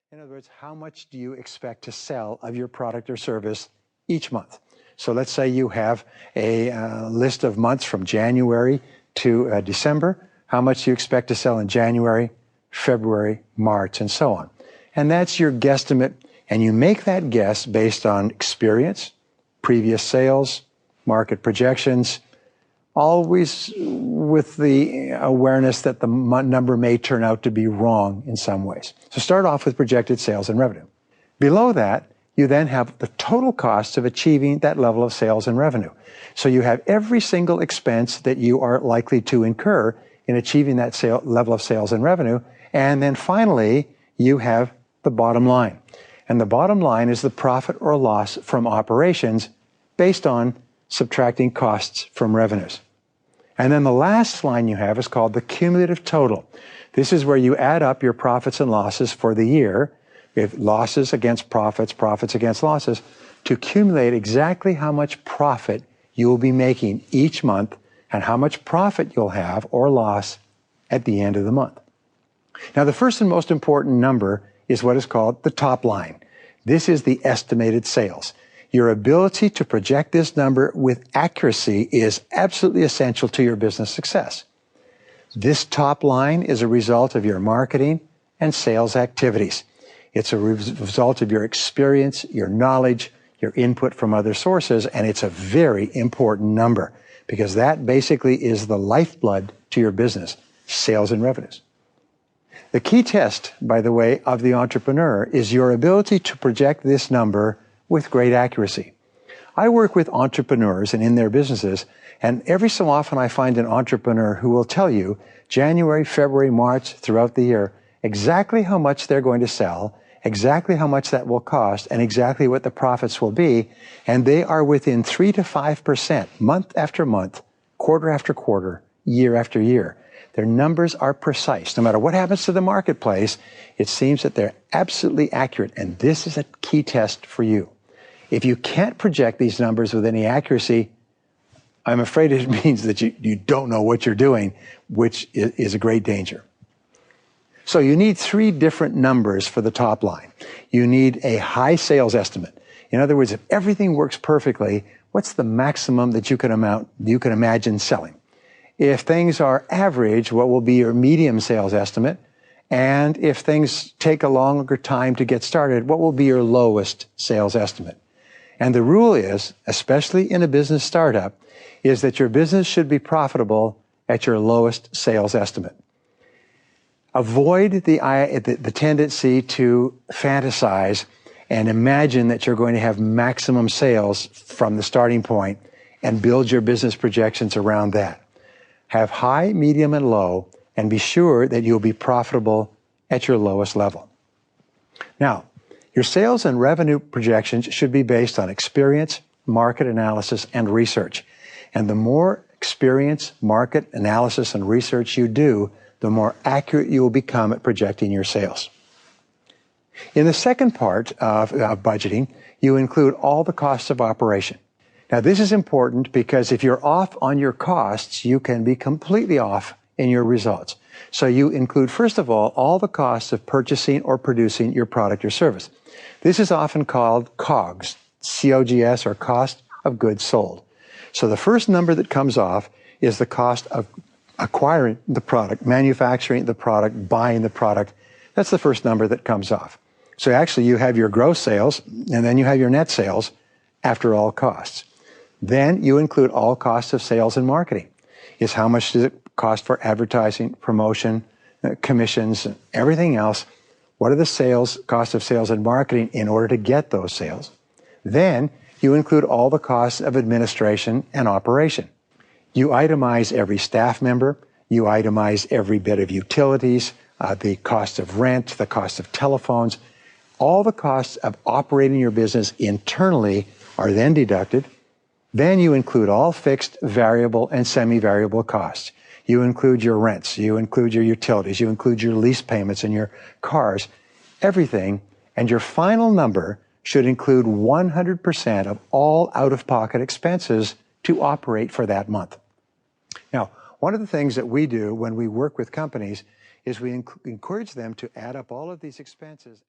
In other words, how much do you expect to sell of your product or service each month? So let's say you have a list of months from January to December. How much do you expect to sell in January, February, March, and so on? And that's your guesstimate, and you make that guess based on experience, previous sales, market projections, always with the awareness that the number may turn out to be wrong in some ways. So start off with projected sales and revenue. Below that, you then have the total cost of achieving that level of sales and revenue. So you have every single expense that you are likely to incur in achieving that level of sales and revenue. And then finally, you have the bottom line. And the bottom line is the profit or loss from operations based on subtracting costs from revenues. And then the last line you have is called the cumulative total. This is where you add up your profits and losses for the year, if losses against profits, profits against losses, to accumulate exactly how much profit you will be making each month and how much profit you'll have or loss at the end of the month. Now, the first and most important number is what is called the top line. This is the estimated sales. Your ability to project this number with accuracy is absolutely essential to your business success. This top line is a result of your marketing and sales activities. It's a result of your experience, your knowledge, your input from other sources, and it's a very important number because that basically is the lifeblood to your business, sales and revenues. The key test, by the way, of the entrepreneur is your ability to project this number with great accuracy. I work with entrepreneurs and in their businesses, and every so often I find an entrepreneur who will tell you January, February, March, throughout the year, exactly how much they're going to sell, exactly how much that will cost, and exactly what the profits will be, and they are within 3 to 5%, month after month, quarter after quarter, year after year. Their numbers are precise. No matter what happens to the marketplace, it seems that they're absolutely accurate, and this is a key test for you. If you can't project these numbers with any accuracy, I'm afraid it means that you don't know what you're doing, which is a great danger. So you need 3 different numbers for the top line. You need a high sales estimate. In other words, if everything works perfectly, what's the maximum that you can imagine selling? If things are average, what will be your medium sales estimate? And if things take a longer time to get started, what will be your lowest sales estimate? And the rule is, especially in a business startup, is that your business should be profitable at your lowest sales estimate. Avoid the tendency to fantasize and imagine that you're going to have maximum sales from the starting point and build your business projections around that. Have high, medium, and low, and be sure that you'll be profitable at your lowest level. Now, your sales and revenue projections should be based on experience, market analysis, and research. And the more experience, market analysis, and research you do, the more accurate you will become at projecting your sales. In the second part of budgeting, you include all the costs of operation. Now, this is important because if you're off on your costs, you can be completely off in your results. So you include, first of all the costs of purchasing or producing your product or service. This is often called COGS, C-O-G-S, or cost of goods sold. So the first number that comes off is the cost of acquiring the product, manufacturing the product, buying the product. That's the first number that comes off. So actually you have your gross sales, and then you have your net sales after all costs. Then you include all costs of sales and marketing. Is how much does it cost for advertising, promotion, commissions, and everything else? What are the cost of sales and marketing in order to get those sales? Then you include all the costs of administration and operation. You itemize every staff member. You itemize every bit of utilities, the cost of rent, the cost of telephones. All the costs of operating your business internally are then deducted. Then you include all fixed, variable, and semi-variable costs. You include your rents, you include your utilities, you include your lease payments and your cars, everything, and your final number should include 100% of all out-of-pocket expenses to operate for that month. Now, one of the things that we do when we work with companies is we encourage them to add up all of these expenses.